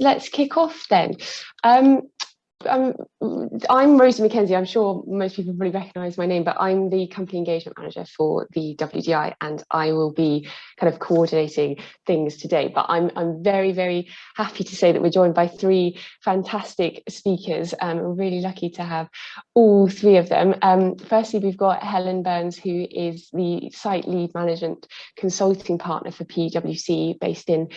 let's kick off then. I'm Rosie McKenzie. I'm sure most people probably recognise my name, but I'm the company engagement manager for the WDI, and I will be kind of coordinating things today. But I'm very, very happy to say that we're joined by three fantastic speakers. We're really lucky to have all three of them. Firstly, we've got Helen Burns, who is the site lead management consulting partner for PwC based in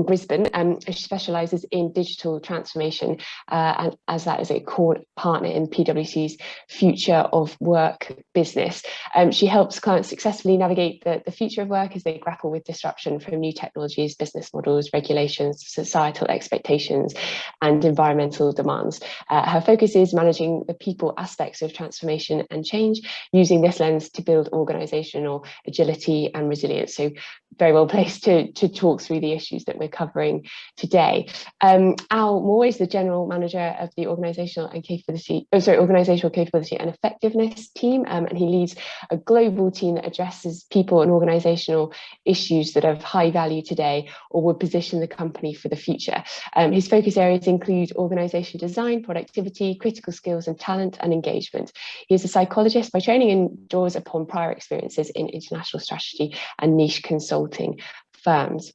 Brisbane. She specialises in digital transformation, and as that is a core partner in PwC's future of work business. She helps clients successfully navigate the future of work as they grapple with disruption from new technologies, business models, regulations, societal expectations, and environmental demands. Her focus is managing the people aspects of transformation and change, using this lens to build organisational agility and resilience. So very well placed to talk through the issues that we're covering today. Al Moore is the general manager of the organisational capability and effectiveness team, and he leads a global team that addresses people and organisational issues that have high value today or would position the company for the future. His focus areas include organisation design, productivity, critical skills and talent, and engagement. He is a psychologist by training and draws upon prior experiences in international strategy and niche consulting firms.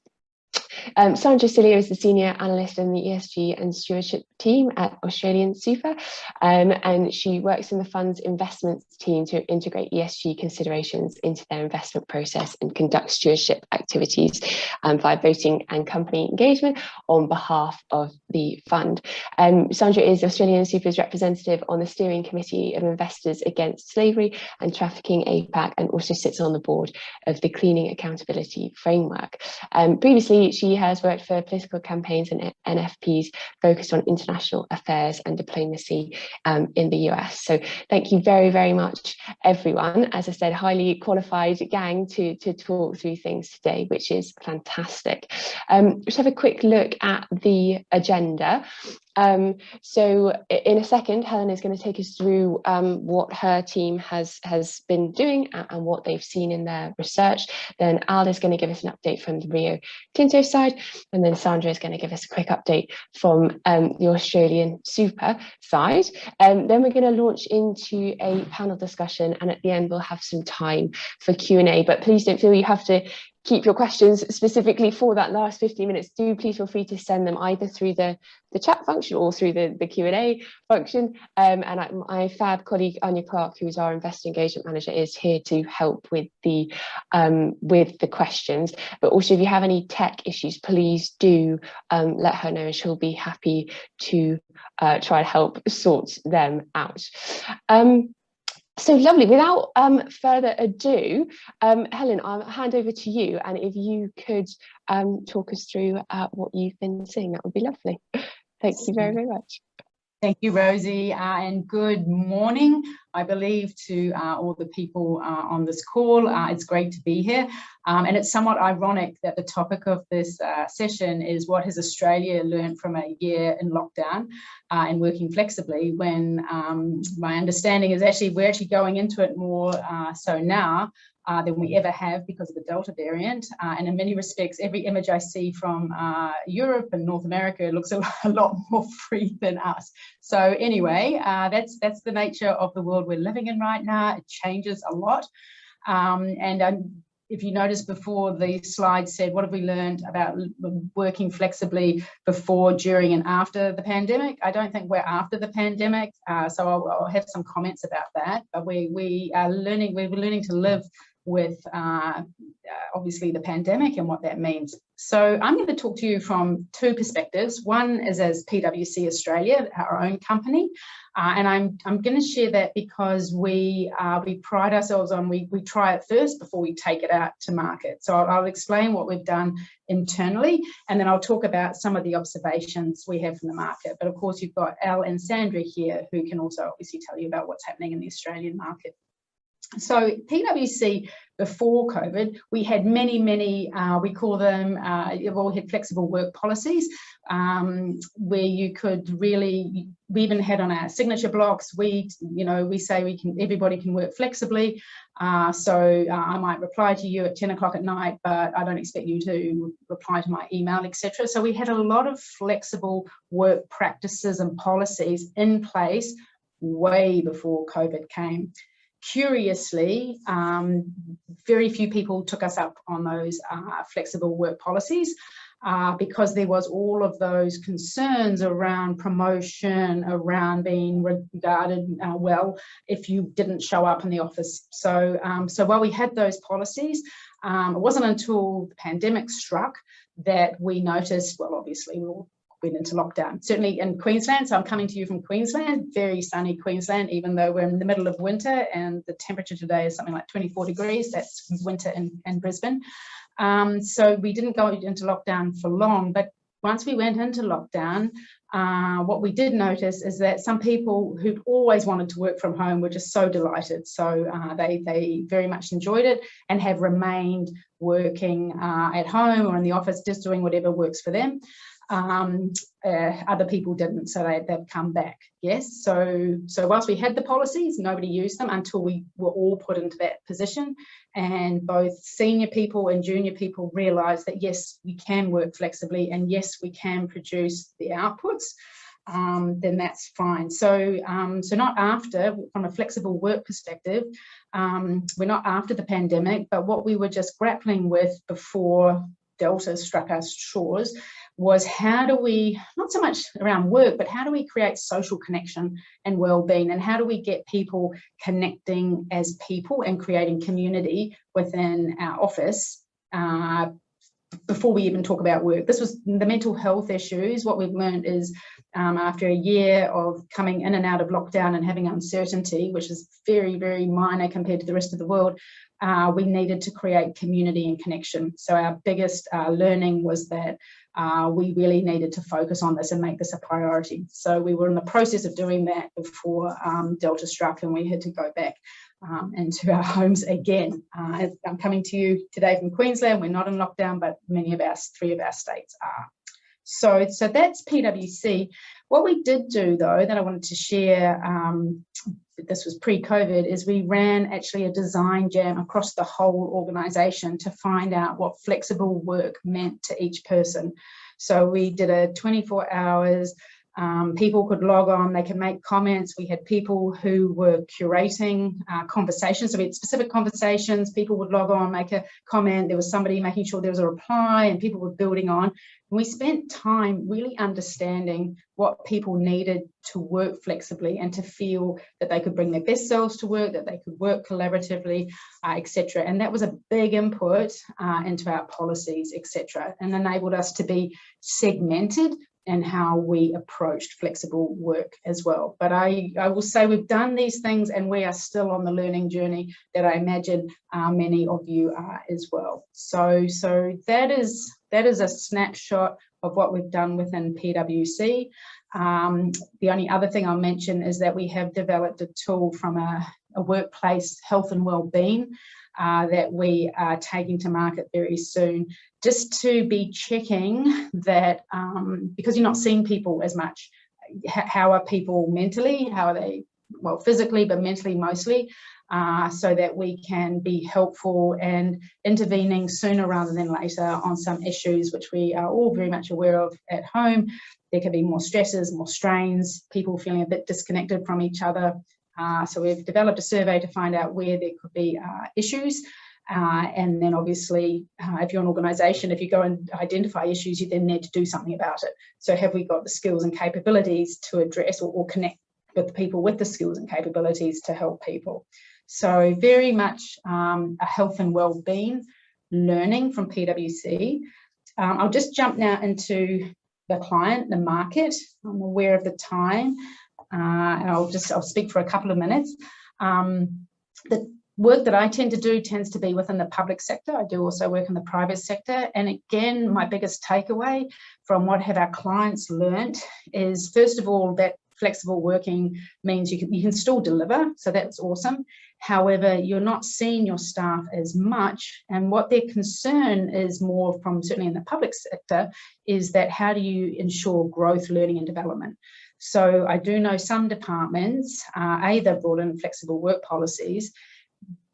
Sandra Cillier is the senior analyst in the ESG and stewardship team at Australian Super, and she works in the fund's investments team to integrate ESG considerations into their investment process and conduct stewardship activities via voting and company engagement on behalf of the fund. Sandra is Australian Super's representative on the steering committee of Investors Against Slavery and Trafficking APAC, and also sits on the board of the Cleaning Accountability Framework. Previously, she has worked for political campaigns and NFPs focused on international affairs and diplomacy in the US. So thank you very, very much, everyone. As I said, highly qualified gang to talk through things today, which is fantastic. Let's have a quick look at the agenda. So in a second, Helen is going to take us through what her team has been doing and what they've seen in their research. Then Al is going to give us an update from the Rio Tinto side, and then Sandra is going to give us a quick update from the Australian Super side. Then we're going to launch into a panel discussion, and at the end we'll have some time for Q&A, but please don't feel you have to keep your questions specifically for that last 15 minutes. Do please feel free to send them either through the chat function or through the Q&A function. And my fab colleague Anya Clark, who is our investor engagement manager, is here to help with the questions. But also, if you have any tech issues, please do let her know, and she'll be happy to try to help sort them out. So lovely. Without further ado, Helen, I'll hand over to you, and if you could talk us through what you've been seeing, that would be lovely. Thank you very, very much. Thank you, Rosie, and good morning, I believe, to all the people on this call. It's great to be here, and it's somewhat ironic that the topic of this session is what has Australia learned from a year in lockdown and working flexibly, when my understanding is we're actually going into it more so now than we ever have because of the Delta variant. And in many respects, every image I see from Europe and North America looks a lot more free than us. So anyway, that's the nature of the world we're living in right now. It changes a lot. If you noticed before, the slide said, what have we learned about working flexibly before, during, and after the pandemic? I don't think we're after the pandemic, so I'll have some comments about that. But we're learning to live with obviously the pandemic and what that means. So I'm going to talk to you from two perspectives. One is as PwC Australia, our own company, and I'm going to share that because we pride ourselves on we try it first before we take it out to market. So I'll explain what we've done internally, and then I'll talk about some of the observations we have from the market. But of course, you've got Al and Sandra here who can also obviously tell you about what's happening in the Australian market. So PwC, before COVID, we had many, we call them, we had flexible work policies, where you could really, we even had on our signature blocks, we say everybody can work flexibly. So I might reply to you at 10 o'clock at night, but I don't expect you to reply to my email, etc. So we had a lot of flexible work practices and policies in place way before COVID came. Curiously, very few people took us up on those flexible work policies because there was all of those concerns around promotion, around being regarded well if you didn't show up in the office. So, so while we had those policies, it wasn't until the pandemic struck that we noticed, well, obviously we all went into lockdown, certainly in Queensland. So I'm coming to you from Queensland, very sunny Queensland, even though we're in the middle of winter and the temperature today is something like 24 degrees. That's winter in Brisbane. So we didn't go into lockdown for long, but once we went into lockdown, what we did notice is that some people who'd always wanted to work from home were just so delighted. So they very much enjoyed it and have remained working at home or in the office, just doing whatever works for them. Other people didn't, so they've come back. Yes, so whilst we had the policies, nobody used them until we were all put into that position, and both senior people and junior people realised that yes, we can work flexibly, and yes, we can produce the outputs. Then that's fine. So so not after, from a flexible work perspective, we're not after the pandemic, but what we were just grappling with before Delta struck our shores was how do we, not so much around work, but how do we create social connection and well-being, and how do we get people connecting as people and creating community within our office before we even talk about work. This was the mental health issues. What we've learned is after a year of coming in and out of lockdown and having uncertainty, which is very, very minor compared to the rest of the world, we needed to create community and connection. So our biggest learning was that we really needed to focus on this and make this a priority. So we were in the process of doing that before Delta struck, and we had to go back into our homes again. I'm coming to you today from Queensland. We're not in lockdown, but three of our states are. So that's PwC. What we did do, though, that I wanted to share, this was pre-COVID, is we ran actually a design jam across the whole organisation to find out what flexible work meant to each person. So we did a 24 hours. People could log on, they could make comments. We had people who were curating conversations. So we had specific conversations. People would log on, make a comment. There was somebody making sure there was a reply, and people were building on. And we spent time really understanding what people needed to work flexibly and to feel that they could bring their best selves to work, that they could work collaboratively, etc. And that was a big input into our policies, etc., and enabled us to be segmented and how we approached flexible work as well. But I will say we've done these things and we are still on the learning journey that I imagine many of you are as well. So that is a snapshot of what we've done within PwC. The only other thing I'll mention is that we have developed a tool from a workplace health and wellbeing that we are taking to market very soon, just to be checking that, because you're not seeing people as much, how are people mentally, how are they, well, physically, but mentally mostly, so that we can be helpful and intervening sooner rather than later on some issues which we are all very much aware of at home. There can be more stresses, more strains, people feeling a bit disconnected from each other. So we've developed a survey to find out where there could be issues. And then obviously, if you're an organisation, if you go and identify issues, you then need to do something about it. So have we got the skills and capabilities to address or connect with people with the skills and capabilities to help people? So very much a health and wellbeing learning from PwC. I'll just jump now into the client, the market. I'm aware of the time. And I'll speak for a couple of minutes. The work that I tend to do tends to be within the public sector. I do also work in the private sector. And again, my biggest takeaway from what have our clients learnt is, first of all, that flexible working means you can still deliver, so that's awesome. However, you're not seeing your staff as much, and what their concern is more from, certainly in the public sector, is that how do you ensure growth, learning and development? So I do know some departments, A, they've brought in flexible work policies,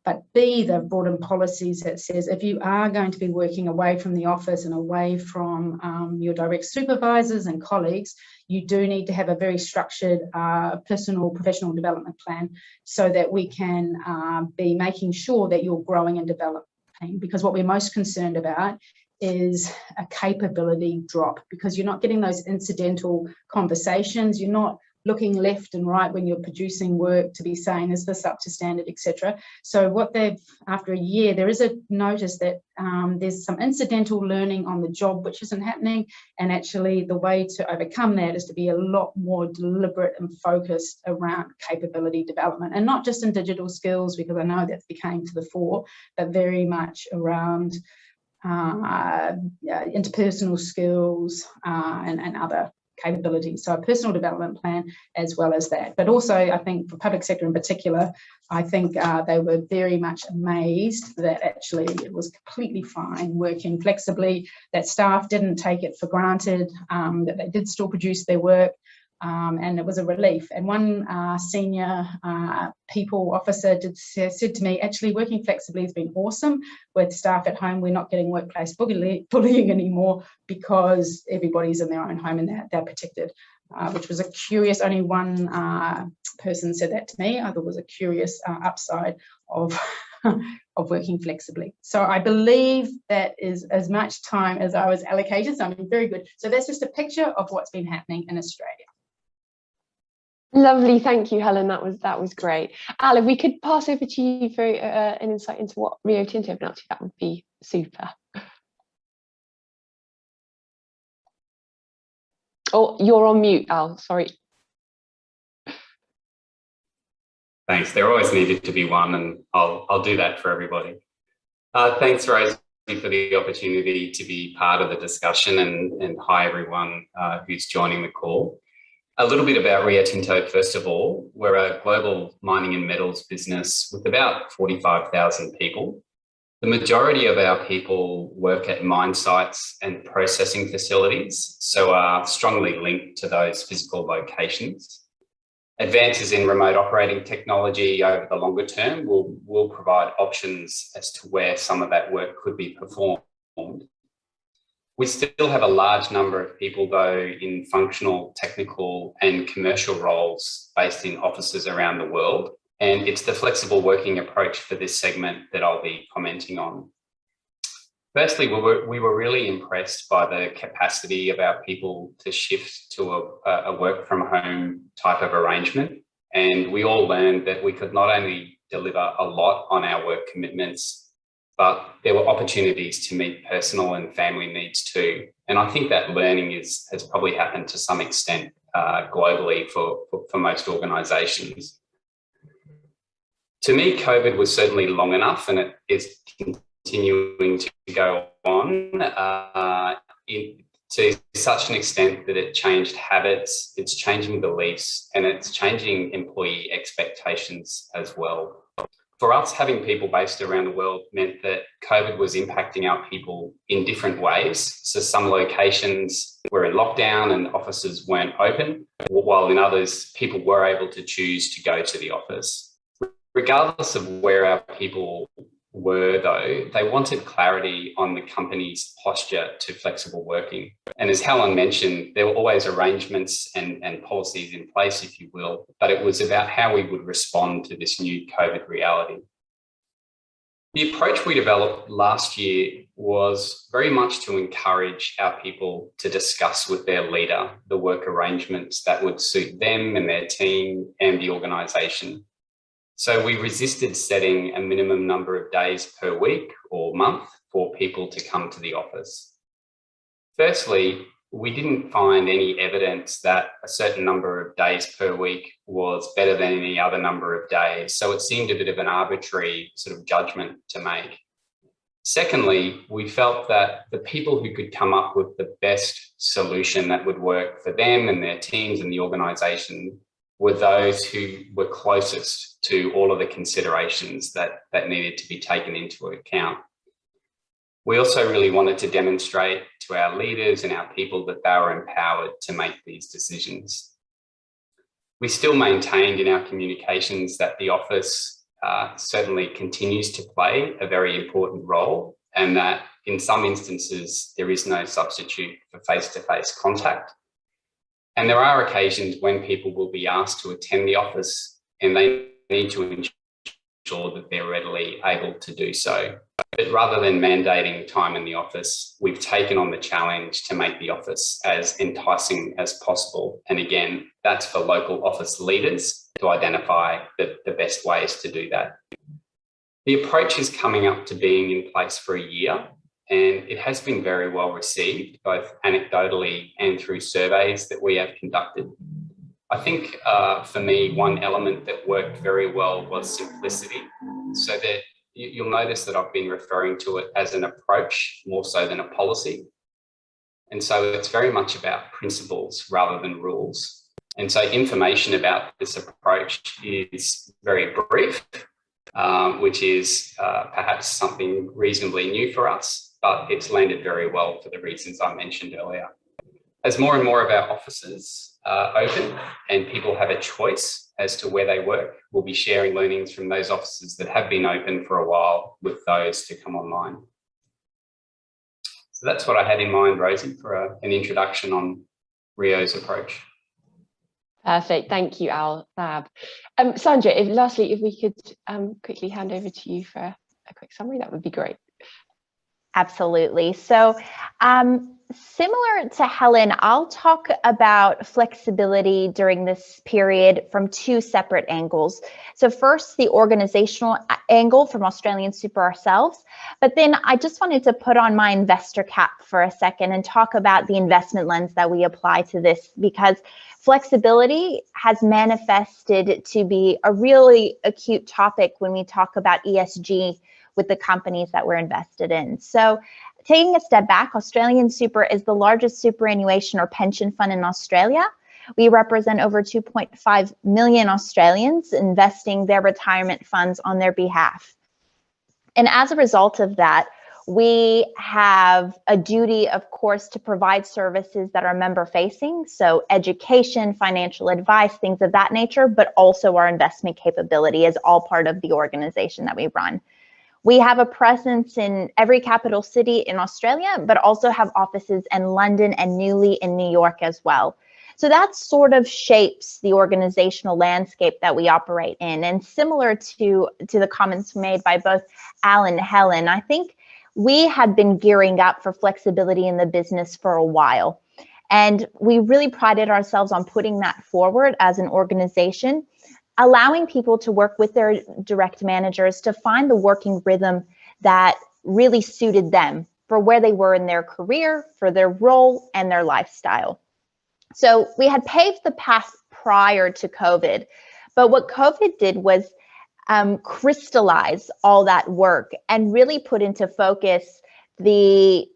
but B, they've brought in policies that says if you are going to be working away from the office and away from your direct supervisors and colleagues, you do need to have a very structured personal professional development plan so that we can be making sure that you're growing and developing. Because what we're most concerned about is a capability drop, because you're not getting those incidental conversations. You're not looking left and right when you're producing work to be saying, is this up to standard, etc. So what they've, after a year, there is a notice that there's some incidental learning on the job which isn't happening, and actually the way to overcome that is to be a lot more deliberate and focused around capability development, and not just in digital skills, because I know that became to the fore, but very much around interpersonal skills and other capabilities. So a personal development plan as well as that. But also, I think for public sector in particular, I think they were very much amazed that actually it was completely fine working flexibly, that staff didn't take it for granted, that they did still produce their work. And it was a relief. And one senior people officer said to me, actually working flexibly has been awesome with staff at home. We're not getting workplace bullying anymore because everybody's in their own home and they're protected, which was a curious, only one person said that to me. I thought it was a curious upside of of working flexibly. So I believe that is as much time as I was allocated. So I'm very good. So that's just a picture of what's been happening in Australia. Lovely, thank you, Helen. That was great. Al, if we could pass over to you for an insight into what Rio Tinto have been up to, that would be super. Oh, you're on mute, Al. Sorry. Thanks. There always needed to be one, and I'll do that for everybody. Thanks, Rosie, for the opportunity to be part of the discussion, and hi everyone who's joining the call. A little bit about Rio Tinto, first of all. We're a global mining and metals business with about 45,000 people. The majority of our people work at mine sites and processing facilities, so are strongly linked to those physical locations. Advances in remote operating technology over the longer term will provide options as to where some of that work could be performed. We still have a large number of people, though, in functional, technical and commercial roles based in offices around the world. And it's the flexible working approach for this segment that I'll be commenting on. Firstly, we were really impressed by the capacity of our people to shift to a work from home type of arrangement. And we all learned that we could not only deliver a lot on our work commitments, but there were opportunities to meet personal and family needs too. And I think that learning has probably happened to some extent globally for most organisations. To me, COVID was certainly long enough, and it is continuing to go on to such an extent that it changed habits, it's changing beliefs, and it's changing employee expectations as well. For us, having people based around the world meant that COVID was impacting our people in different ways. So some locations were in lockdown and offices weren't open, while in others, people were able to choose to go to the office. Regardless of where our people were, though, they wanted clarity on the company's posture to flexible working. And as Helen mentioned, there were always arrangements and policies in place, if you will, but it was about how we would respond to this new COVID reality. The approach we developed last year was very much to encourage our people to discuss with their leader the work arrangements that would suit them and their team and the organisation. So we resisted setting a minimum number of days per week or month for people to come to the office. Firstly, we didn't find any evidence that a certain number of days per week was better than any other number of days. So it seemed a bit of an arbitrary sort of judgment to make. Secondly, we felt that the people who could come up with the best solution that would work for them and their teams and the organisation were those who were closest to all of the considerations that needed to be taken into account. We also really wanted to demonstrate to our leaders and our people that they were empowered to make these decisions. We still maintained in our communications that the office certainly continues to play a very important role, and that in some instances there is no substitute for face-to-face contact. And there are occasions when people will be asked to attend the office and they need to ensure that they're readily able to do so. But rather than mandating time in the office, we've taken on the challenge to make the office as enticing as possible. And again, that's for local office leaders to identify the best ways to do that. The approach is coming up to being in place for a year, and it has been very well received, both anecdotally and through surveys that we have conducted. I think for me, one element that worked very well was simplicity. So that you'll notice that I've been referring to it as an approach more so than a policy. And so it's very much about principles rather than rules. And so information about this approach is very brief, which is perhaps something reasonably new for us, but it's landed very well for the reasons I mentioned earlier. As more and more of our offices open and people have a choice as to where they work, we'll be sharing learnings from those offices that have been open for a while with those to come online. So that's what I had in mind, Rosie, for an introduction on Rio's approach. Perfect. Thank you, Al. Fab. Sandra, lastly, if we could quickly hand over to you for a quick summary, that would be great. Absolutely. So similar to Helen, I'll talk about flexibility during this period from two separate angles. So first, the organizational angle from AustralianSuper ourselves, but then I just wanted to put on my investor cap for a second and talk about the investment lens that we apply to this, because flexibility has manifested to be a really acute topic when we talk about ESG with the companies that we're invested in. So taking a step back, AustralianSuper is the largest superannuation or pension fund in Australia. We represent over 2.5 million Australians investing their retirement funds on their behalf. And as a result of that, we have a duty, of course, to provide services that are member facing. So education, financial advice, things of that nature, but also our investment capability is all part of the organization that we run. We have a presence in every capital city in Australia, but also have offices in London and newly in New York as well. So that sort of shapes the organizational landscape that we operate in. And similar to the comments made by both Al and Helen, I think we had been gearing up for flexibility in the business for a while. And we really prided ourselves on putting that forward as an organization, allowing people to work with their direct managers to find the working rhythm that really suited them for where they were in their career, for their role and their lifestyle. So we had paved the path prior to COVID, but what COVID did was crystallize all that work and really put into focus the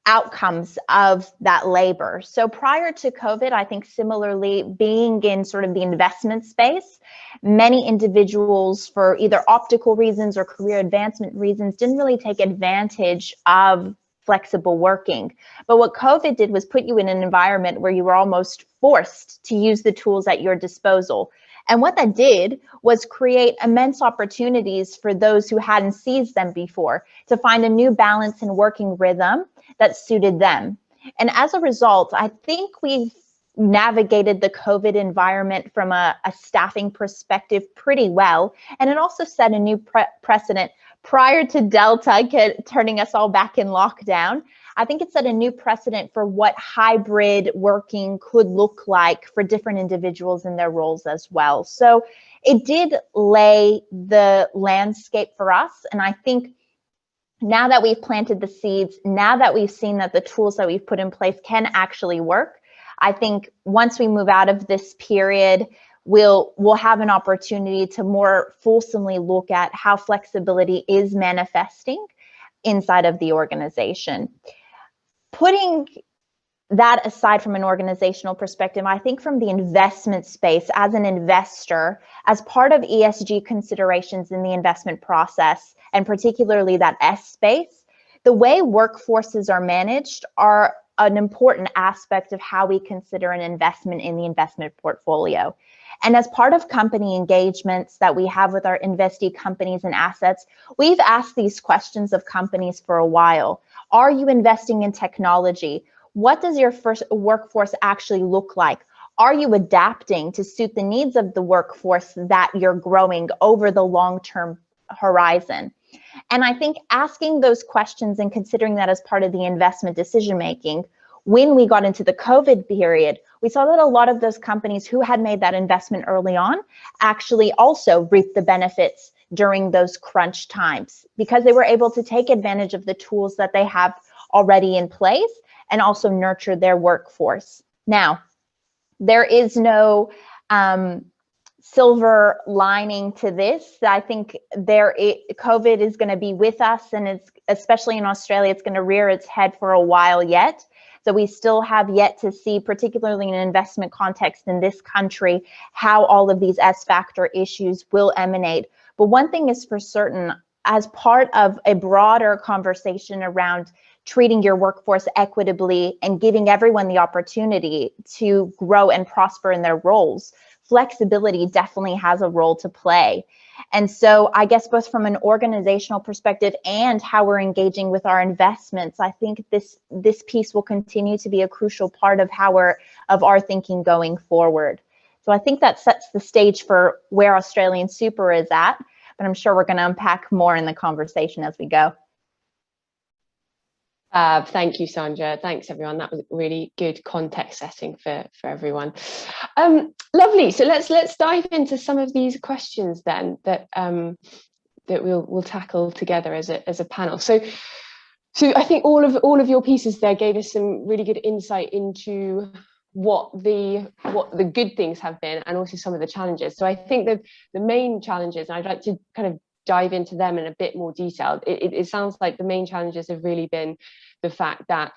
outcomes of that labor. So prior to COVID, I think similarly, being in sort of the investment space, many individuals for either optical reasons or career advancement reasons didn't really take advantage of flexible working. But what COVID did was put you in an environment where you were almost forced to use the tools at your disposal. And what that did was create immense opportunities for those who hadn't seized them before to find a new balance and working rhythm that suited them. And as a result, I think we've navigated the COVID environment from a staffing perspective pretty well. And it also set a new precedent prior to Delta turning us all back in lockdown. I think it set a new precedent for what hybrid working could look like for different individuals in their roles as well. So it did lay the landscape for us. And I think now that we've planted the seeds, now that we've seen that the tools that we've put in place can actually work, I think once we move out of this period, we'll have an opportunity to more fulsomely look at how flexibility is manifesting inside of the organization. Putting that aside from an organizational perspective, I think from the investment space, as an investor, as part of ESG considerations in the investment process, and particularly that S space, the way workforces are managed are an important aspect of how we consider an investment in the investment portfolio. And as part of company engagements that we have with our investee companies and assets, we've asked these questions of companies for a while. Are you investing in technology? What does your first workforce actually look like? Are you adapting to suit the needs of the workforce that you're growing over the long-term horizon? And I think asking those questions and considering that as part of the investment decision-making, when we got into the COVID period, we saw that a lot of those companies who had made that investment early on actually also reaped the benefits during those crunch times, because they were able to take advantage of the tools that they have already in place and also nurture their workforce. Now, there is no silver lining to this. I think COVID is going to be with us, and it's, especially in Australia, it's going to rear its head for a while yet. So we still have yet to see, particularly in an investment context in this country, how all of these S-factor issues will emanate. But one thing is for certain, as part of a broader conversation around treating your workforce equitably and giving everyone the opportunity to grow and prosper in their roles, flexibility definitely has a role to play. And so I guess both from an organizational perspective and how we're engaging with our investments, I think this piece will continue to be a crucial part of our thinking going forward. So I think that sets the stage for where Australian Super is at, but I'm sure we're going to unpack more in the conversation as we go. Thank you, Sandra. Thanks, everyone. That was really good context setting for everyone. Lovely. So let's dive into some of these questions then that we'll tackle together as a panel. So I think all of your pieces there gave us some really good insight into what the good things have been and also some of the challenges. So I think that the main challenges, and I'd like to kind of dive into them in a bit more detail. It sounds like the main challenges have really been the fact that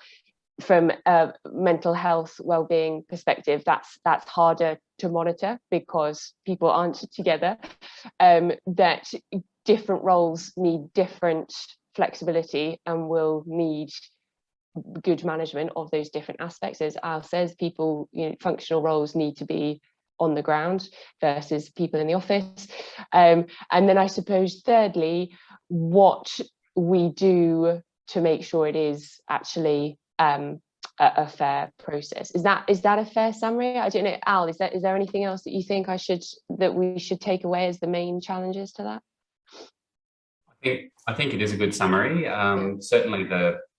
from a mental health well-being perspective, that's harder to monitor because people aren't together, that different roles need different flexibility and will need good management of those different aspects. As Al says, people, functional roles need to be on the ground versus people in the office. And then I suppose thirdly, what we do to make sure it is actually a fair process. Is that a fair summary? I don't know, Al, is there anything else that you think that we should take away as the main challenges to that? I think it is a good summary. Certainly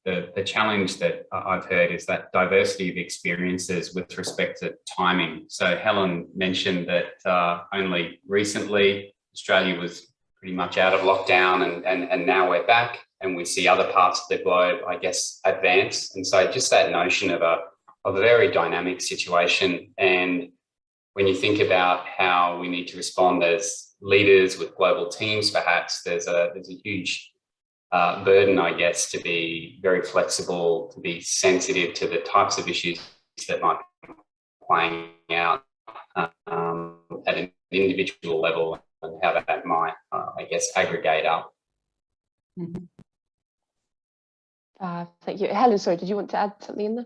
the challenge that I've heard is that diversity of experiences with respect to timing. So Helen mentioned that only recently Australia was pretty much out of lockdown and now we're back and we see other parts of the globe, I guess, advance. And so just that notion of a very dynamic situation. And when you think about how we need to respond as leaders with global teams, perhaps there's a huge burden, I guess, to be very flexible, to be sensitive to the types of issues that might be playing out at an individual level and how that might, I guess, aggregate up. Mm-hmm. Thank you. Helen, sorry, did you want to add something in there?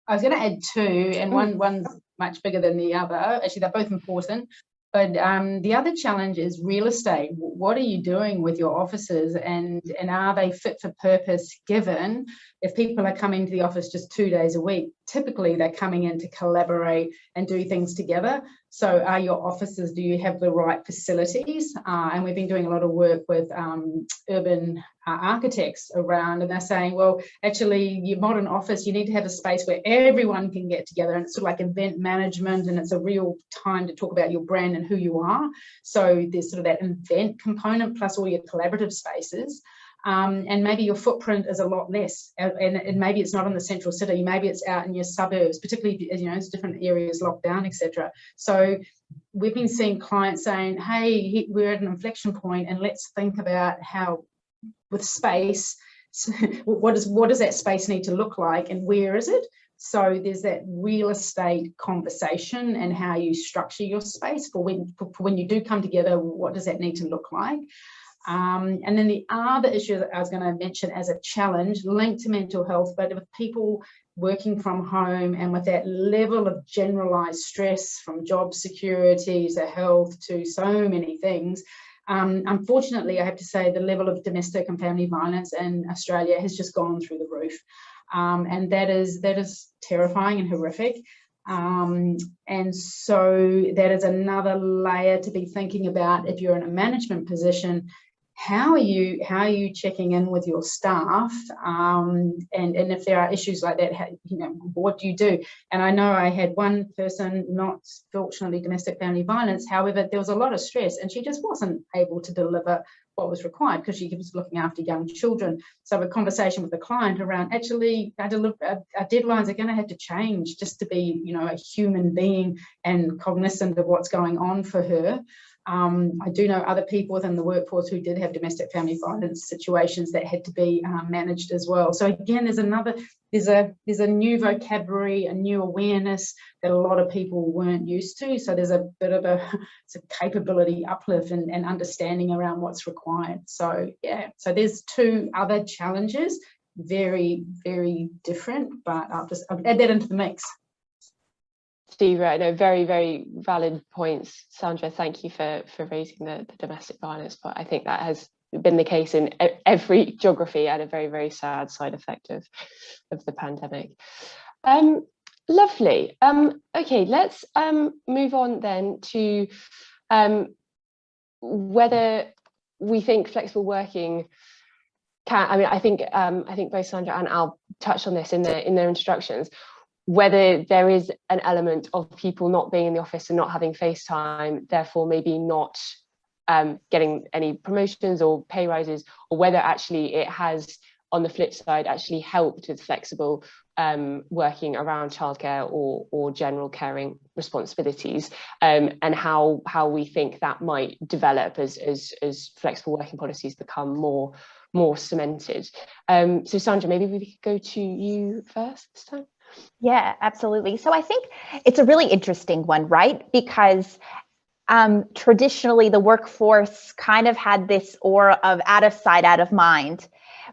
I was going to add two, and one's much bigger than the other. Actually, they're both important. But the other challenge is real estate. What are you doing with your offices, and are they fit for purpose, given if people are coming to the office just 2 days a week? Typically, they're coming in to collaborate and do things together. So are your offices, do you have the right facilities? And we've been doing a lot of work with urban architects around, and they're saying, well, actually, your modern office, you need to have a space where everyone can get together, and it's sort of like event management, and it's a real time to talk about your brand and who you are. So there's sort of that event component plus all your collaborative spaces. And maybe your footprint is a lot less, and maybe it's not in the central city, maybe it's out in your suburbs, particularly as different areas locked down, etc. So we've been seeing clients saying, hey, we're at an inflection point and let's think about how with space what does that space need to look like, and where is it? So there's that real estate conversation and how you structure your space for when you do come together. What does that need to look like? And then the other issue that I was going to mention as a challenge linked to mental health, but with people working from home and with that level of generalized stress from job security to health to so many things, unfortunately, I have to say the level of domestic and family violence in Australia has just gone through the roof. And that is terrifying and horrific. And so that is another layer to be thinking about if you're in a management position. How are you checking in with your staff? And if there are issues like that, what do you do? And I know I had one person, not fortunately domestic family violence, however, there was a lot of stress and she just wasn't able to deliver what was required because she was looking after young children. So a conversation with the client around, actually, our deadlines are going to have to change just to be, a human being and cognizant of what's going on for her. I do know other people within the workforce who did have domestic family violence situations that had to be managed as well. So again, there's a new vocabulary, a new awareness that a lot of people weren't used to. So there's a bit of a capability uplift and understanding around what's required. So yeah, so there's two other challenges, very, very different, but I'll add that into the mix. Steve, no, very, very valid points. Sandra, thank you for raising the domestic violence, but I think that has been the case in every geography and a very, very sad side effect of the pandemic. Lovely. Okay, let's move on then to whether we think flexible working can. I mean, I think both Sandra and Al touched on this in their introductions. Whether there is an element of people not being in the office and not having face time, therefore maybe not getting any promotions or pay rises, or whether actually it has, on the flip side, actually helped with flexible working around childcare or general caring responsibilities, and how we think that might develop as flexible working policies become more cemented. So Sandra, maybe we could go to you first this time. Yeah, absolutely. So I think it's a really interesting one, right? Because traditionally the workforce kind of had this aura of out of sight, out of mind.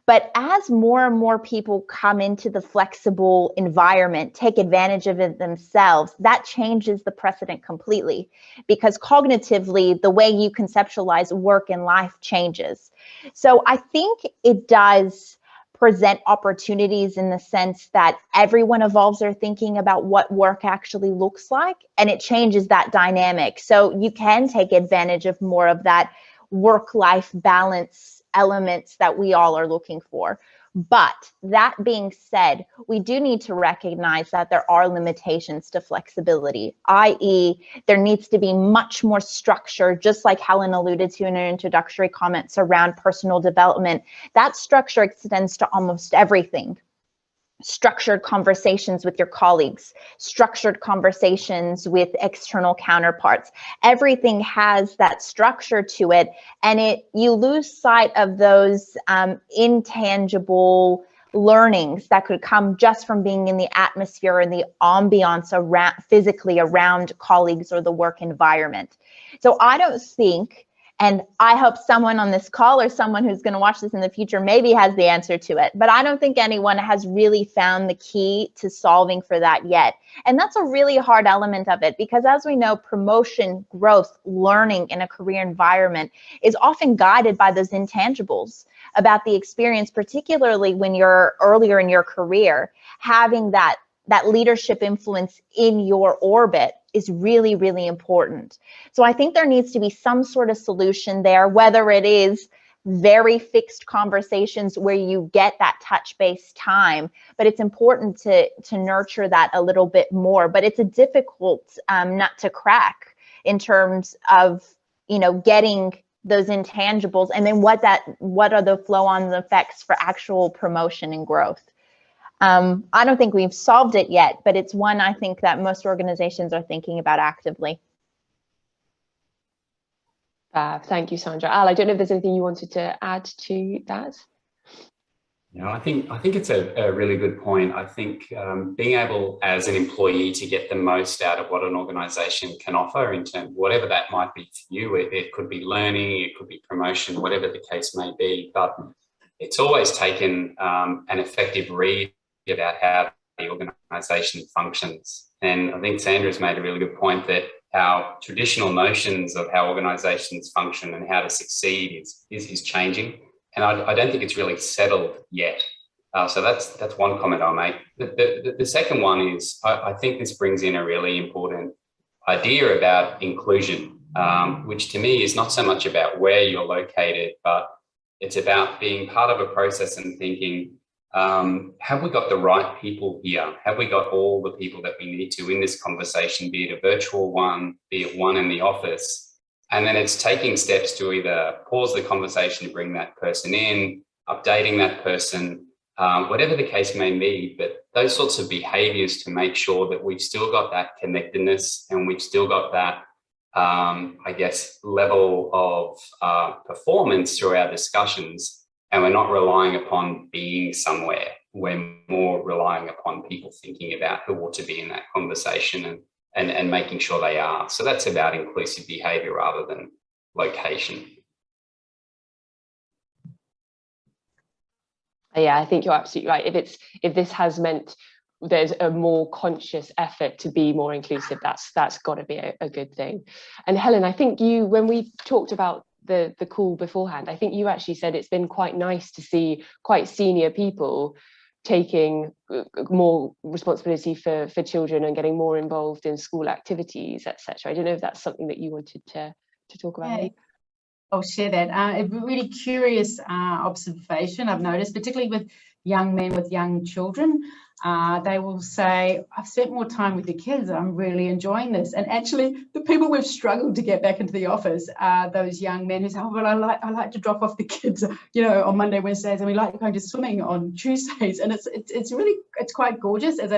But as more and more people come into the flexible environment, take advantage of it themselves, that changes the precedent completely, because cognitively, the way you conceptualize work and life changes. So I think it does present opportunities in the sense that everyone evolves their thinking about what work actually looks like, and it changes that dynamic. So you can take advantage of more of that work-life balance elements that we all are looking for. But that being said, we do need to recognize that there are limitations to flexibility, i.e., there needs to be much more structure, just like Helen alluded to in her introductory comments around personal development. That structure extends to almost everything. Structured conversations with your colleagues, structured conversations with external counterparts. Everything has that structure to it, and you lose sight of those intangible learnings that could come just from being in the atmosphere and the ambiance around, physically around colleagues or the work environment. So I don't think, and I hope someone on this call or someone who's going to watch this in the future maybe has the answer to it, but I don't think anyone has really found the key to solving for that yet. And that's a really hard element of it, because as we know, promotion, growth, learning in a career environment is often guided by those intangibles about the experience, particularly when you're earlier in your career. Having that leadership influence in your orbit is really, really important. So I think there needs to be some sort of solution there, whether it is very fixed conversations where you get that touch-based time, but it's important to nurture that a little bit more. But it's a difficult nut to crack in terms of, getting those intangibles, and then what are the flow-on effects for actual promotion and growth. I don't think we've solved it yet, but it's one I think that most organizations are thinking about actively. Thank you, Sandra. Al, I don't know if there's anything you wanted to add to that. I think it's a really good point. I think being able as an employee to get the most out of what an organisation can offer in terms, whatever that might be for you, it could be learning, it could be promotion, whatever the case may be. But it's always taken an effective read about how the organisation functions. And I think Sandra's made a really good point that our traditional notions of how organisations function and how to succeed is changing. And I don't think it's really settled yet. So that's one comment I'll make. The second one is I think this brings in a really important idea about inclusion, which to me is not so much about where you're located, but it's about being part of a process and thinking, have we got the right people here? Have we got all the people that we need to in this conversation, be it a virtual one, be it one in the office? And then it's taking steps to either pause the conversation to bring that person in, updating that person, whatever the case may be, but those sorts of behaviours to make sure that we've still got that connectedness and we've still got that, I guess, level of performance through our discussions, and we're not relying upon being somewhere. We're more relying upon people thinking about who ought to be in that conversation and making sure they are. So that's about inclusive behaviour rather than location. Yeah, I think you're absolutely right. If this has meant there's a more conscious effort to be more inclusive, that's got to be a good thing. And Helen, I think when we talked about the call beforehand, I think you actually said it's been quite nice to see quite senior people taking more responsibility for children and getting more involved in school activities, etc. I don't know if that's something that you wanted to talk about. Yeah. I'll share that. A really curious observation I've noticed, particularly with young men with young children. They will say, I've spent more time with the kids, I'm really enjoying this. And actually the people we've struggled to get back into the office are those young men who say, oh, well, I like to drop off the kids, on Monday, Wednesdays, and we like going to swimming on Tuesdays. And it's quite gorgeous as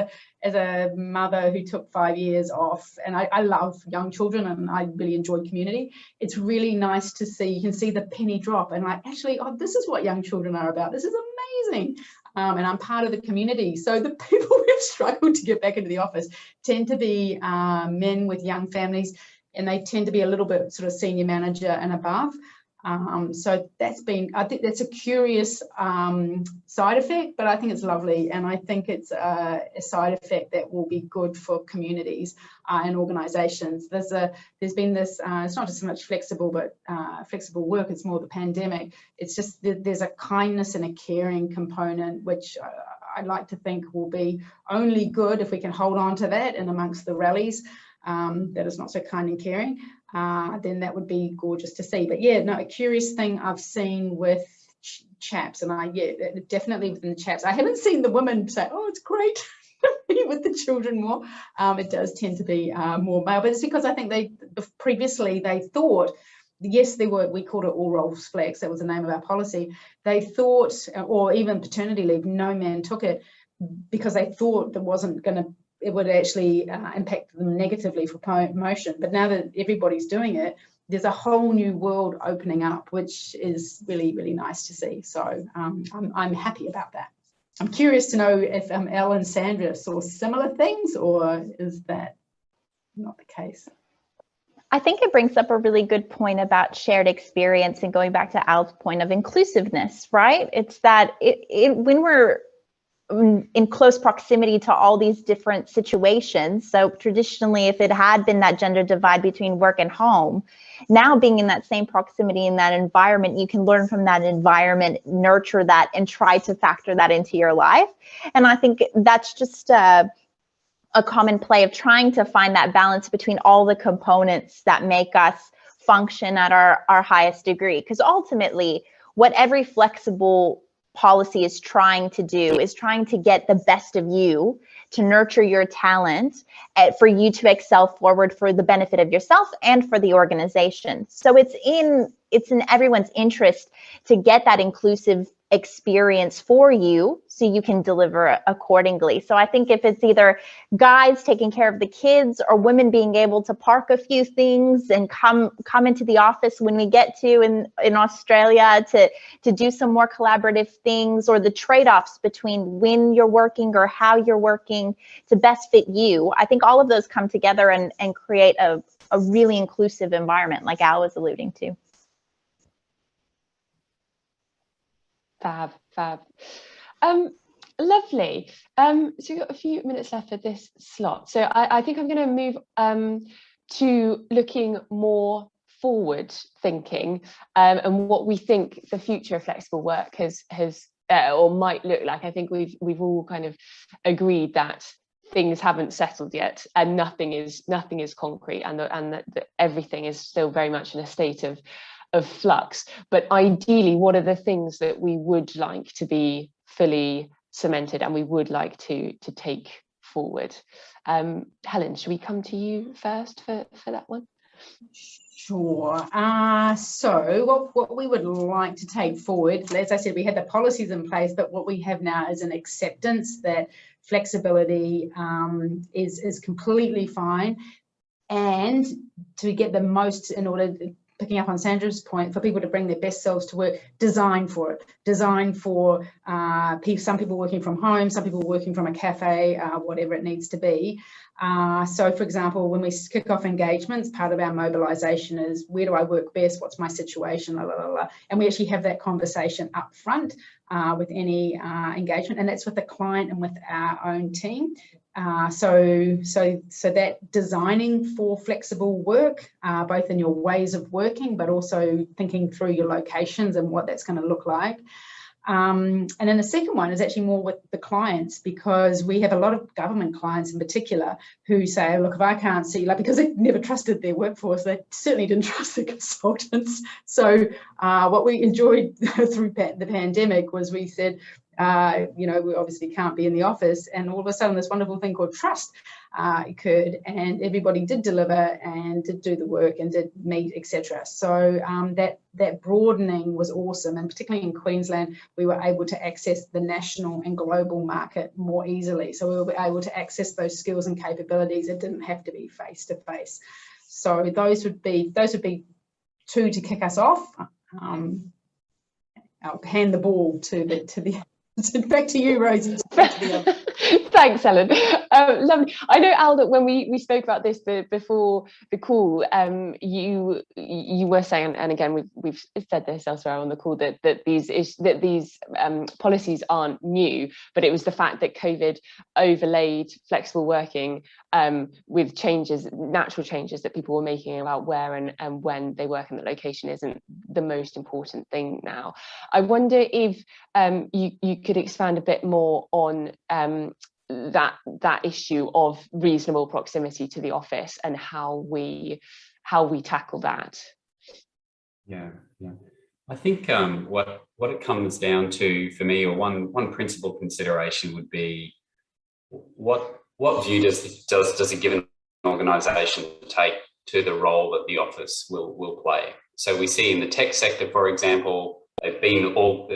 a mother who took 5 years off, and I love young children and I really enjoy community. It's really nice to see, you can see the penny drop and actually, this is what young children are about. This is amazing. And I'm part of the community. So the people who've struggled to get back into the office tend to be men with young families, and they tend to be a little bit sort of senior manager and above. So I think that's a curious side effect, but I think it's lovely. And I think it's a side effect that will be good for communities and organisations. There's been this, it's not just so much flexible work, it's more the pandemic. It's just there's a kindness and a caring component, which I'd like to think will be only good if we can hold on to that and amongst the rallies that is not so kind and caring. Then that would be gorgeous to see. But yeah, no, a curious thing I've seen with chaps, and definitely within the chaps. I haven't seen the women say, oh, it's great to be with the children more. It does tend to be more male, but it's because I think previously they thought, yes, we called it all roles flex, that was the name of our policy. They thought, or even paternity leave, no man took it because they thought it would actually impact them negatively for promotion. But now that everybody's doing it, there's a whole new world opening up, which is really, really nice to see. So I'm happy about that. I'm curious to know if Elle and Sandra saw similar things, or is that not the case? I think it brings up a really good point about shared experience, and going back to Al's point of inclusiveness, right? It's that when we're in close proximity to all these different situations. So traditionally, if it had been that gender divide between work and home, now being in that same proximity in that environment, you can learn from that environment, nurture that, and try to factor that into your life. And I think that's just a common play of trying to find that balance between all the components that make us function at our highest degree. Because ultimately, what every flexible policy is trying to do is trying to get the best of you, to nurture your talent, for you to excel forward for the benefit of yourself and for the organization. So it's in everyone's interest to get that inclusive experience for you so you can deliver accordingly. So I think if it's either guys taking care of the kids or women being able to park a few things and come into the office when we get to in Australia to do some more collaborative things, or the trade-offs between when you're working or how you're working to best fit you, I think all of those come together and create a really inclusive environment like Al was alluding to. Fab. Lovely. So we've got a few minutes left for this slot. So I think I'm going to move to looking more forward thinking and what we think the future of flexible work has or might look like. I think we've all kind of agreed that things haven't settled yet, and nothing is concrete, and that everything is still very much in a state of flux. But ideally, what are the things that we would like to be fully cemented and we would like to take forward? Helen, should we come to you first for that one? Sure. So what we would like to take forward, as I said, we had the policies in place, but what we have now is an acceptance that flexibility is completely fine, and to get the most, in order, picking up on Sandra's point, for people to bring their best selves to work, design for it. Design for some people working from home, some people working from a cafe, whatever it needs to be. So, for example, when we kick off engagements, part of our mobilisation is, where do I work best? What's my situation? La, la, la, la. And we actually have that conversation up front with any engagement, and that's with the client and with our own team. So that designing for flexible work, both in your ways of working, but also thinking through your locations and what that's going to look like. And then the second one is actually more with the clients, because we have a lot of government clients in particular who say, look, if I can't see, like, because they never trusted their workforce, they certainly didn't trust their consultants. So what we enjoyed through the pandemic was, we said, we obviously can't be in the office, and all of a sudden this wonderful thing called trust occurred, and everybody did deliver and did do the work and did meet, etc. So that broadening was awesome, and particularly in Queensland, we were able to access the national and global market more easily. So we were able to access those skills and capabilities. It didn't have to be face to face. So those would be two to kick us off. I'll hand the ball to the back to you, Rosie. Thanks, Helen. Lovely. I know, Al, that when we spoke about this before the call, you were saying, and again we've said this elsewhere on the call, that these policies aren't new, but it was the fact that COVID overlaid flexible working with natural changes that people were making about where and when they work, and that location isn't the most important thing now. I wonder if you could expand a bit more on that issue of reasonable proximity to the office and how we tackle that. Yeah. I think what it comes down to for me, or one principal consideration, would be what view does a given organisation take to the role that the office will play. So we see in the tech sector, for example,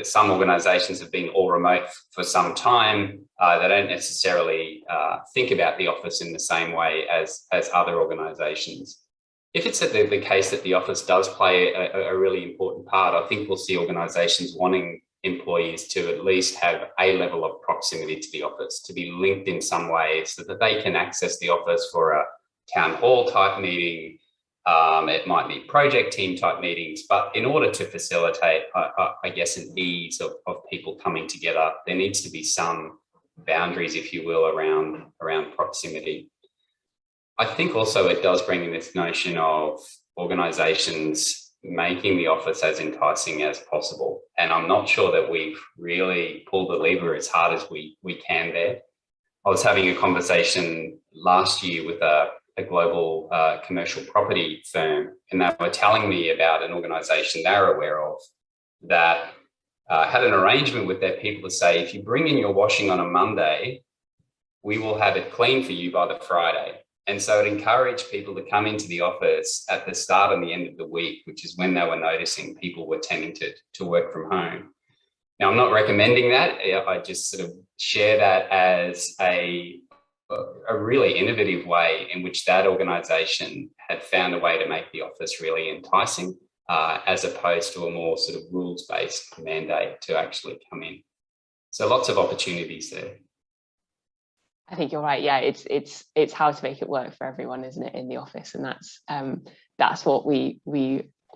some organisations have been all remote for some time. They don't necessarily think about the office in the same way as other organisations. If it's the case that the office does play a really important part, I think we'll see organisations wanting employees to at least have a level of proximity to the office, to be linked in some way, so that they can access the office for a town hall type meeting. It might be project team type meetings, but in order to facilitate, I guess, an ease of people coming together, there needs to be some boundaries, if you will, around proximity. I think also it does bring in this notion of organisations making the office as enticing as possible. And I'm not sure that we've really pulled the lever as hard as we can there. I was having a conversation last year with a global commercial property firm, and they were telling me about an organisation they're aware of that had an arrangement with their people to say, if you bring in your washing on a Monday, we will have it clean for you by the Friday. And so it encouraged people to come into the office at the start and the end of the week, which is when they were noticing people were tending to work from home. Now, I'm not recommending that. I just sort of share that as a really innovative way in which that organisation had found a way to make the office really enticing, as opposed to a more sort of rules-based mandate to actually come in. So lots of opportunities there. I think you're right. Yeah, it's how to make it work for everyone, isn't it, in the office, and that's what we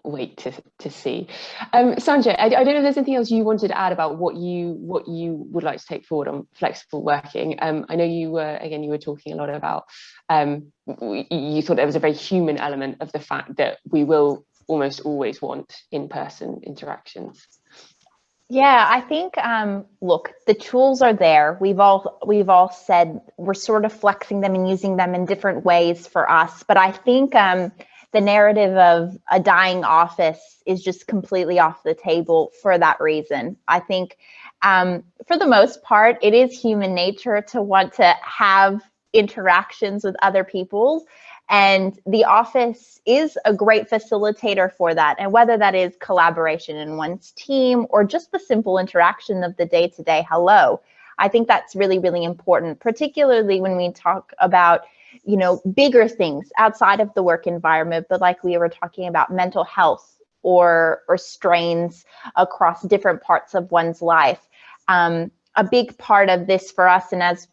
wait to see. Sanjay, I don't know if there's anything else you wanted to add about what you would like to take forward on flexible working. I know you were talking a lot about you thought there was a very human element of the fact that we will almost always want in-person interactions. Yeah, I think, look, the tools are there. We've all said we're sort of flexing them and using them in different ways for us. But I think the narrative of a dying office is just completely off the table for that reason. I think for the most part, it is human nature to want to have interactions with other people. And the office is a great facilitator for that. And whether that is collaboration in one's team or just the simple interaction of the day-to-day hello, I think that's really, really important, particularly when we talk about, bigger things outside of the work environment, but like we were talking about mental health or strains across different parts of one's life. A big part of this for us, and as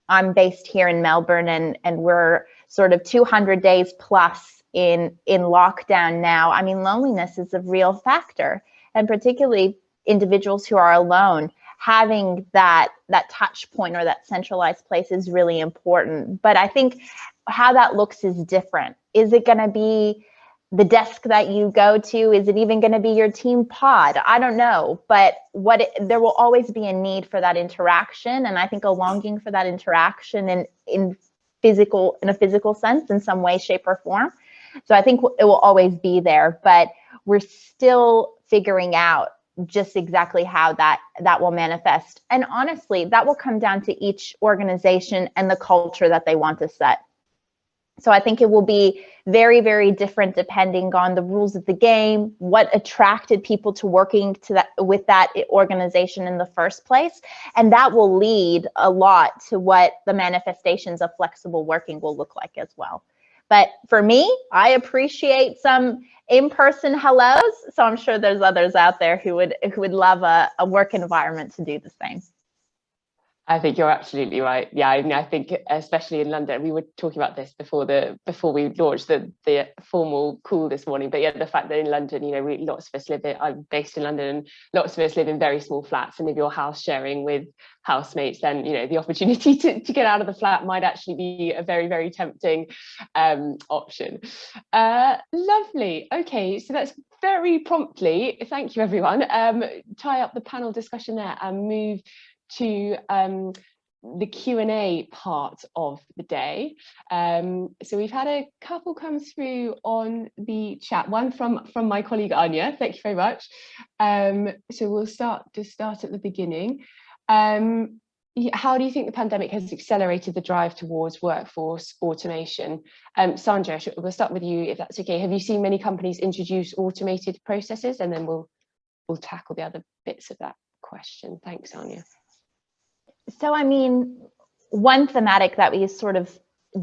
I'm based here in Melbourne, and we're sort of 200 days plus in lockdown now. I mean, loneliness is a real factor, and particularly individuals who are alone, having that touch point or that centralized place is really important. But I think how that looks is different. Is it going to be the desk that you go to? Is it even going to be your team pod? I don't know, but there will always be a need for that interaction, and I think a longing for that interaction in a physical sense in some way, shape, or form. So I think it will always be there, but we're still figuring out just exactly how that will manifest. And honestly, that will come down to each organization and the culture that they want to set. So I think it will be very, very different depending on the rules of the game, what attracted people to working with that organization in the first place. And that will lead a lot to what the manifestations of flexible working will look like as well. But for me, I appreciate some in-person hellos. So I'm sure there's others out there who would love a work environment to do the same. I think you're absolutely right. Yeah, I mean, I think especially in London, we were talking about this before we launched the formal call this morning. But yeah, the fact that in London, lots of us I'm based in London, and lots of us live in very small flats. And if you're house sharing with housemates, then the opportunity to get out of the flat might actually be a very, very tempting option. Lovely. Okay, so that's very promptly. Thank you, everyone. Tie up the panel discussion there and move to the Q&A part of the day. So we've had a couple come through on the chat, one from my colleague Anya. Thank you very much. So we'll start at the beginning. How do you think the pandemic has accelerated the drive towards workforce automation? Sanjay, we'll start with you if that's okay. Have you seen many companies introduce automated processes? And then we'll tackle the other bits of that question. Thanks, Anya. So, I mean, one thematic that we sort of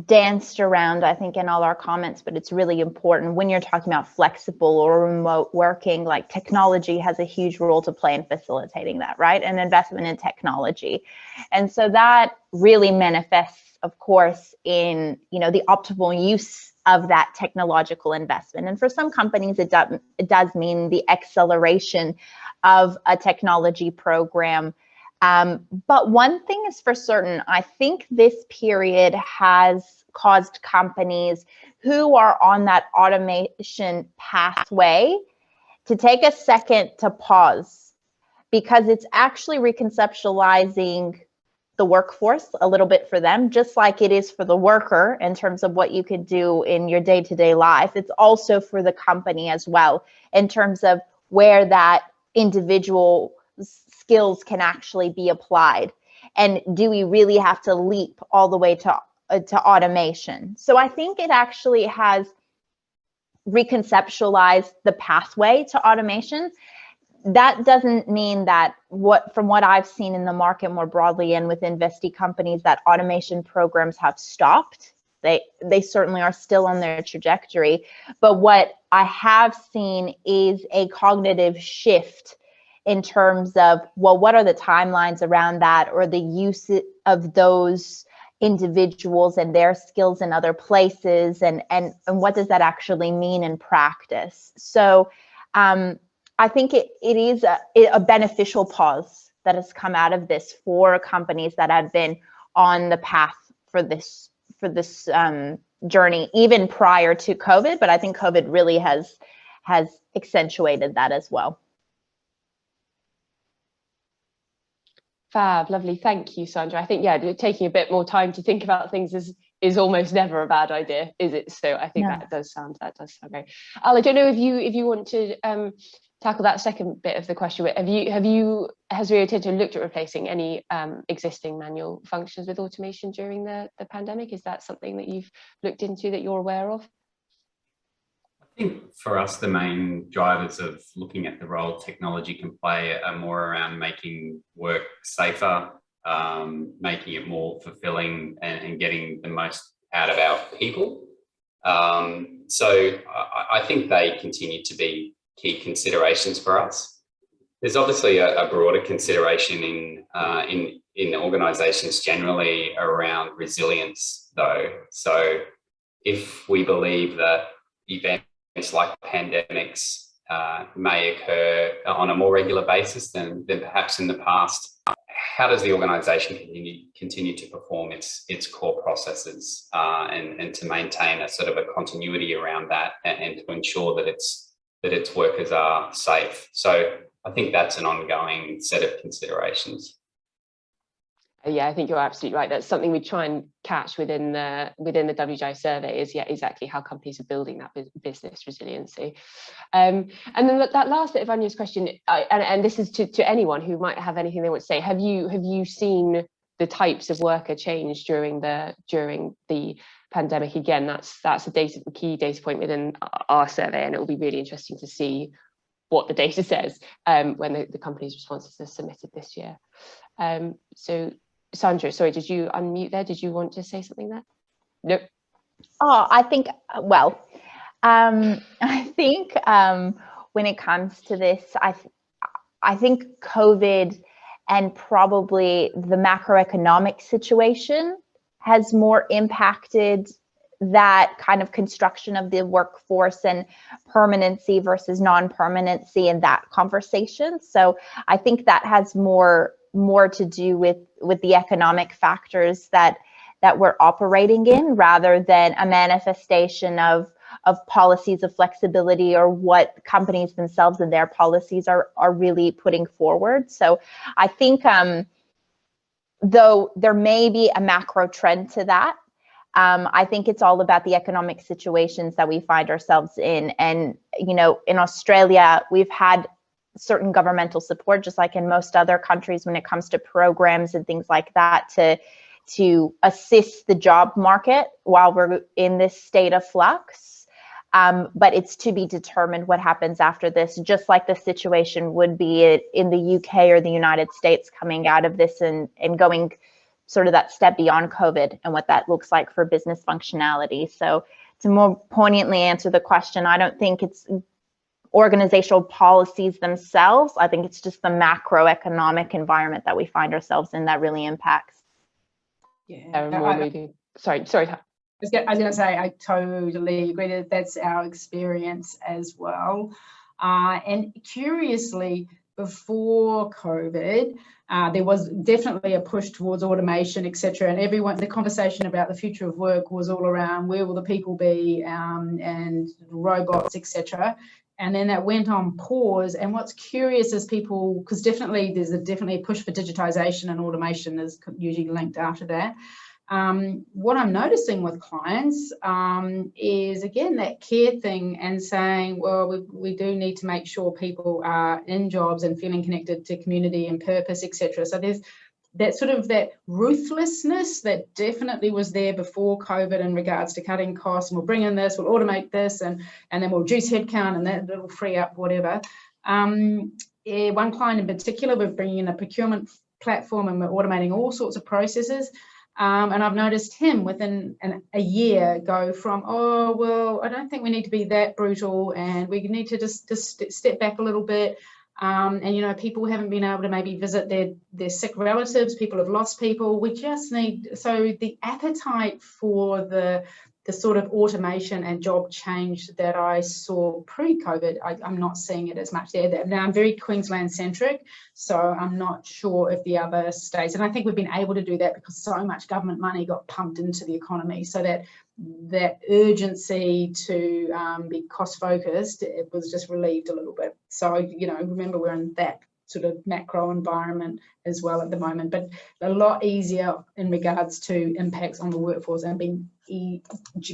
danced around, I think, in all our comments, but it's really important when you're talking about flexible or remote working, like technology has a huge role to play in facilitating that, right? And investment in technology. And so that really manifests, of course, in, the optimal use of that technological investment. And for some companies, it does mean the acceleration of a technology program. But one thing is for certain, I think this period has caused companies who are on that automation pathway to take a second to pause, because it's actually reconceptualizing the workforce a little bit for them, just like it is for the worker in terms of what you could do in your day-to-day life. It's also for the company as well in terms of where that individual skills can actually be applied, and do we really have to leap all the way to automation? So I think it actually has reconceptualized the pathway to automation. that doesn't mean that from what I've seen in the market more broadly and with investee companies, that automation programs have stopped. They certainly are still on their trajectory. But what I have seen is a cognitive shift in terms of, well, what are the timelines around that, or the use of those individuals and their skills in other places, and what does that actually mean in practice? So I think it is a beneficial pause that has come out of this for companies that have been on the path for this journey even prior to COVID, but I think COVID really has accentuated that as well. Fab, lovely. Thank you, Sandra. I think, yeah, taking a bit more time to think about things is almost never a bad idea, is it? So I think that does sound great. Al, I don't know if you want to tackle that second bit of the question. Has Rio Tinto looked at replacing any existing manual functions with automation during the pandemic? Is that something that you've looked into, that you're aware of? I think for us, the main drivers of looking at the role technology can play are more around making work safer, making it more fulfilling, and getting the most out of our people. So I think they continue to be key considerations for us. There's obviously a broader consideration in organisations generally around resilience, though. So if we believe that events like pandemics may occur on a more regular basis than perhaps in the past, how does the organisation continue to perform its core processes and to maintain a sort of a continuity around that, and to ensure that its workers are safe? So I think that's an ongoing set of considerations. Yeah, I think you're absolutely right. That's something we try and catch within the WGI survey, is exactly how companies are building that business resiliency. And then that last bit of Anya's question, and this is to anyone who might have anything they want to say. Have you seen the types of worker change during the pandemic? Again, that's a key data point within our survey, and it will be really interesting to see what the data says when the company's responses are submitted this year. So Sandra, sorry, did you unmute there? Did you want to say something there? Nope. Oh, I think, well, I think when it comes to this, I think COVID and probably the macroeconomic situation has more impacted that kind of construction of the workforce and permanency versus non-permanency in that conversation. So I think that has more to do with the economic factors that we're operating in, rather than a manifestation of policies of flexibility, or what companies themselves and their policies are really putting forward. So I think though there may be a macro trend to that, I think it's all about the economic situations that we find ourselves in. And, you know, in Australia, we've had certain governmental support, just like in most other countries, when it comes to programs and things like that, to assist the job market while we're in this state of flux. But it's to be determined what happens after this, just like the situation would be in the UK or the United States coming out of this and going sort of that step beyond COVID, and what that looks like for business functionality. So to more poignantly answer the question, I don't think it's organizational policies themselves. I think it's just the macroeconomic environment that we find ourselves in that really impacts. Yeah, sorry. I was going to say, I totally agree that that's our experience as well. And curiously, before COVID, there was definitely a push towards automation, etc. And the conversation about the future of work was all around where will the people be, and robots, etc. And then that went on pause. And what's curious is people, because there's definitely a push for digitization, and automation is usually linked after that. What I'm noticing with clients is, again, that care thing, and saying, well, we do need to make sure people are in jobs and feeling connected to community and purpose, etc. So there's that sort of that ruthlessness that definitely was there before COVID in regards to cutting costs, and we'll bring in this, we'll automate this, and then we'll reduce headcount, and that will free up whatever. one client in particular, we're bringing in a procurement platform and we're automating all sorts of processes. And I've noticed him within a year go from, oh, well, I don't think we need to be that brutal and we need to just step back a little bit. And, you know, people haven't been able to maybe visit their sick relatives, people have lost people. We just need, so the appetite for the sort of automation and job change that I saw pre-COVID, I'm not seeing it as much there. Now, I'm very Queensland centric, so I'm not sure if the other states, and I think we've been able to do that because so much government money got pumped into the economy, so that urgency to be cost focused, it was just relieved a little bit. So, you know, remember we're in that sort of macro environment as well at the moment, but a lot easier in regards to impacts on the workforce and being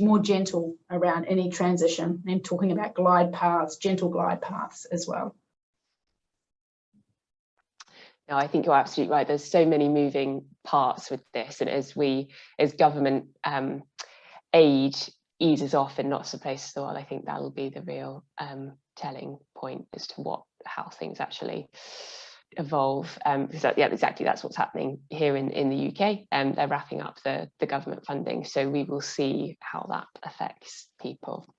more gentle around any transition and talking about glide paths, gentle glide paths as well. No, I think you're absolutely right. There's so many moving parts with this, and as government aid eases off in lots of places of the world, I think that'll be the real telling point as to how things actually evolve, because yeah, exactly, that's what's happening here in the UK, and they're wrapping up the government funding, so we will see how that affects people.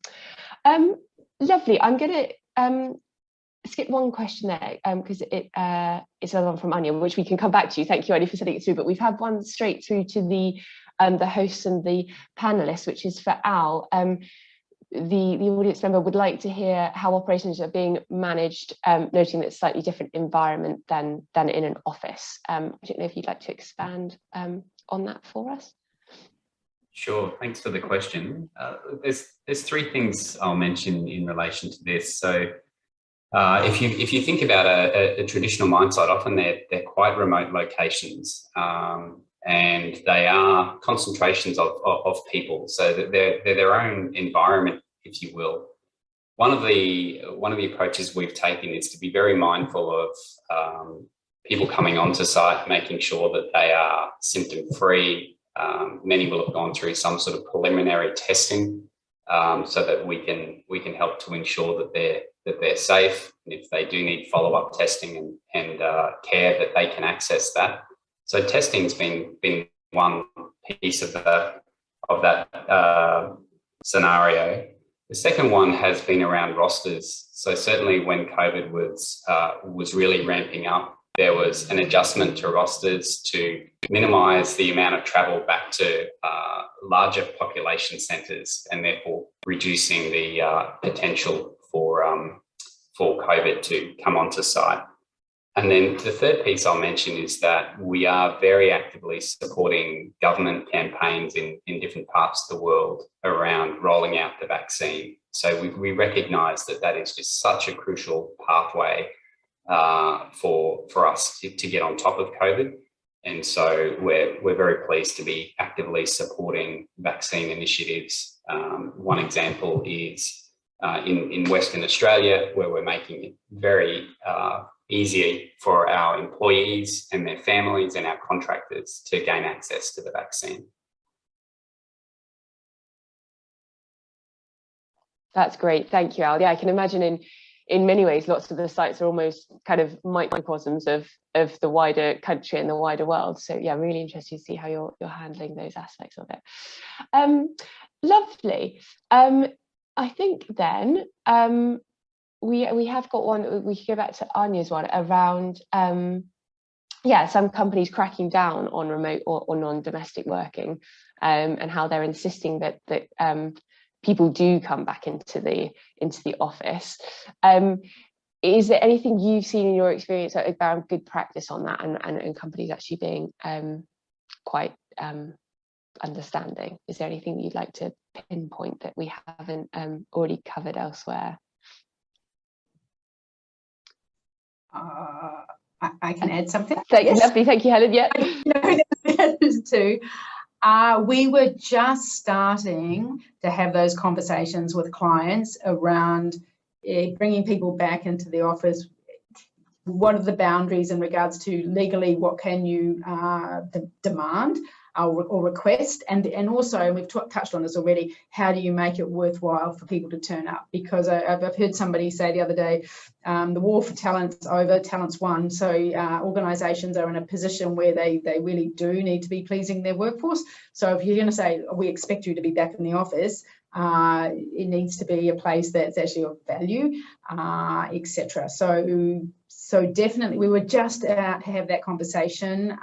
Lovely. I'm going to skip one question there because it's another one from Anya, which we can come back to. Thank you, Anya, for sending it through, but we've had one straight through to the hosts and the panelists, which is for Al. The audience member would like to hear how operations are being managed, noting that it's a slightly different environment than in an office. I don't know if you'd like to expand on that for us. Sure, thanks for the question. There's three things I'll mention in relation to this. So if you think about a traditional mine site, often they're quite remote locations, and they are concentrations of people, so that they're their own environment, if you will. One of the approaches we've taken is to be very mindful of people coming onto site, making sure that they are symptom-free. Many will have gone through some sort of preliminary testing, so that we can help to ensure that they're safe, and if they do need follow-up testing and care, that they can access that. So testing's been one piece of that scenario. The second one has been around rosters. So certainly when COVID was really ramping up, there was an adjustment to rosters to minimise the amount of travel back to larger population centres, and therefore reducing the potential for COVID to come onto site. And then the third piece I'll mention is that we are very actively supporting government campaigns in different parts of the world around rolling out the vaccine. So we recognise that is just such a crucial pathway for us to get on top of COVID. And so we're very pleased to be actively supporting vaccine initiatives. One example is in Western Australia, where we're making it very easy for our employees and their families and our contractors to gain access to the vaccine. That's great, thank you, Al. Yeah, I can imagine in many ways, lots of the sites are almost kind of microcosms of the wider country and the wider world. So yeah, really interested to see how you're handling those aspects of it. Lovely. I think then we have got one. We could go back to Anya's one around some companies cracking down on remote or non-domestic working, and how they're insisting that people do come back into the office. Is there anything you've seen in your experience around good practice on that, and companies actually being quite understanding? Is there anything you'd like to pinpoint that we haven't already covered elsewhere? I can add something. Yes. Lovely, thank you, Helen. Yeah. Too. We were just starting to have those conversations with clients around bringing people back into the office. What are the boundaries in regards to legally, what can you demand? or request, and also, and we've touched on this already, how do you make it worthwhile for people to turn up? Because I've heard somebody say the other day, the war for talent's over, talent's won. So organisations are in a position where they really do need to be pleasing their workforce. So if you're going to say, we expect you to be back in the office, it needs to be a place that's actually of value, etc. So definitely, we were just out to have that conversation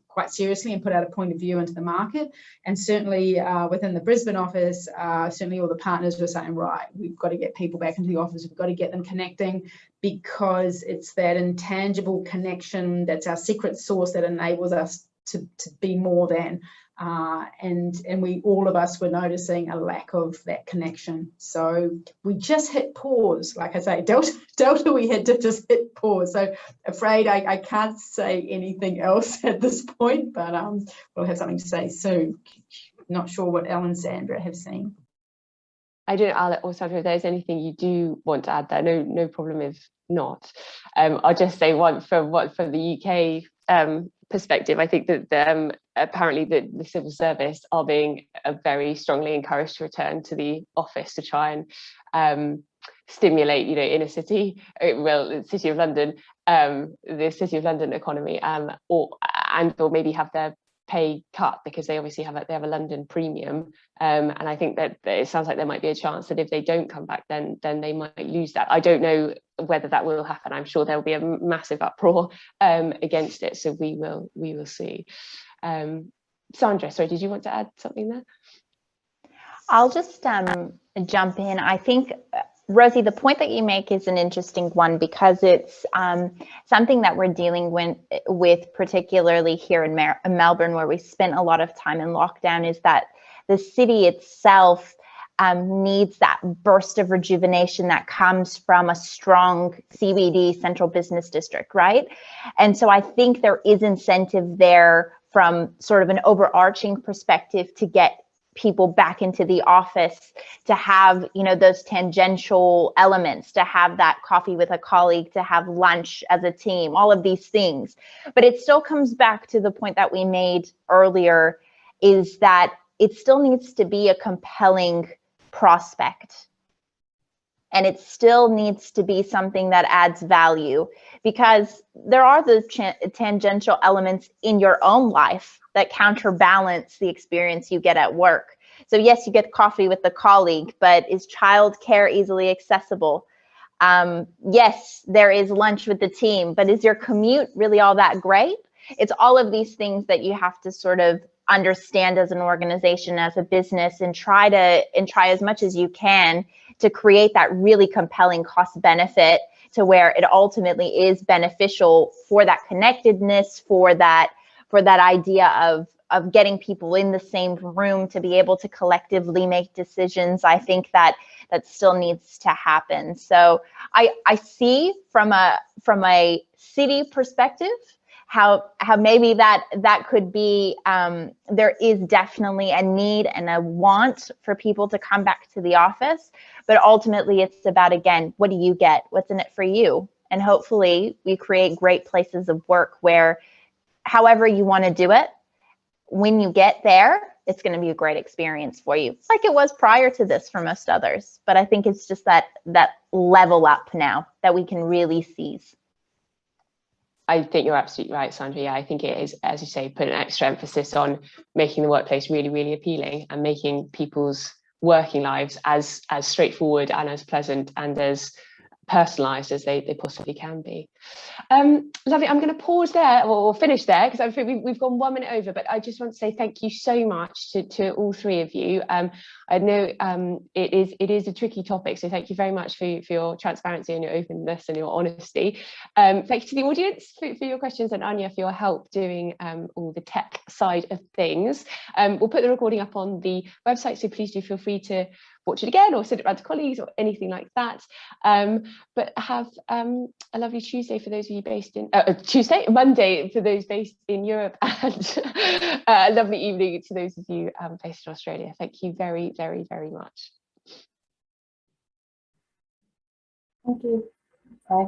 quite seriously and put out a point of view into the market. And certainly within the Brisbane office, certainly all the partners were saying, right, we've got to get people back into the office, we've got to get them connecting, because it's that intangible connection that's our secret sauce that enables us to be more than. And we, all of us, were noticing a lack of that connection. So we just hit pause. Like I say, Delta, we had to just hit pause. So afraid I can't say anything else at this point, but we'll have something to say soon. Not sure what Elle and Sandra have seen. I don't know, or Sandra, if there's anything you do want to add there, no problem if not. I'll just say one from the UK perspective. I think that apparently the civil service are being very strongly encouraged to return to the office to try and stimulate, inner city, the City of London, the City of London economy, or maybe have their pay cut, because they obviously have a London premium, and I think that it sounds like there might be a chance that if they don't come back, then they might lose that. I don't know whether that will happen. I'm sure there will be a massive uproar against it, so we will see. Sandra, sorry, did you want to add something there? I'll just jump in. I think, Rosie, the point that you make is an interesting one, because it's something that we're dealing with particularly here in Melbourne, where we spent a lot of time in lockdown, is that the city itself needs that burst of rejuvenation that comes from a strong CBD, central business district, right? And so I think there is incentive there from sort of an overarching perspective to get people back into the office, to have, those tangential elements, to have that coffee with a colleague, to have lunch as a team, all of these things. But it still comes back to the point that we made earlier, is that it still needs to be a compelling prospect. And it still needs to be something that adds value, because there are the tangential elements in your own life that counterbalance the experience you get at work. So yes, you get coffee with a colleague, but is childcare easily accessible? Yes, there is lunch with the team, but is your commute really all that great? It's all of these things that you have to sort of understand as an organization, as a business, and try as much as you can to create that really compelling cost benefit, to where it ultimately is beneficial for that connectedness, for that idea of getting people in the same room to be able to collectively make decisions. I think that still needs to happen. So I see from a city perspective how maybe that could be, there is definitely a need and a want for people to come back to the office, but ultimately it's about, again, what do you get? What's in it for you? And hopefully we create great places of work where, however you want to do it, when you get there, it's going to be a great experience for you, like it was prior to this for most others. But I think it's just that level up now that we can really seize. I think you're absolutely right, Sandra. Yeah, I think it is, as you say, put an extra emphasis on making the workplace really, really appealing, and making people's working lives as straightforward and as pleasant and as personalised as they possibly can be. Lovely. I'm going to pause there, or finish there, because I think we've gone 1 minute over, but I just want to say thank you so much to all three of you. I know it is a tricky topic, so thank you very much for your transparency and your openness and your honesty. Thank you to the audience for your questions, and Anya for your help doing all the tech side of things. We'll put the recording up on the website, so please do feel free to watch it again or send it around to colleagues or anything like that. But have a lovely Tuesday for those of you based in Monday for those based in Europe, and a lovely evening to those of you based in Australia. Thank you very, very, very much. Thank you. Bye.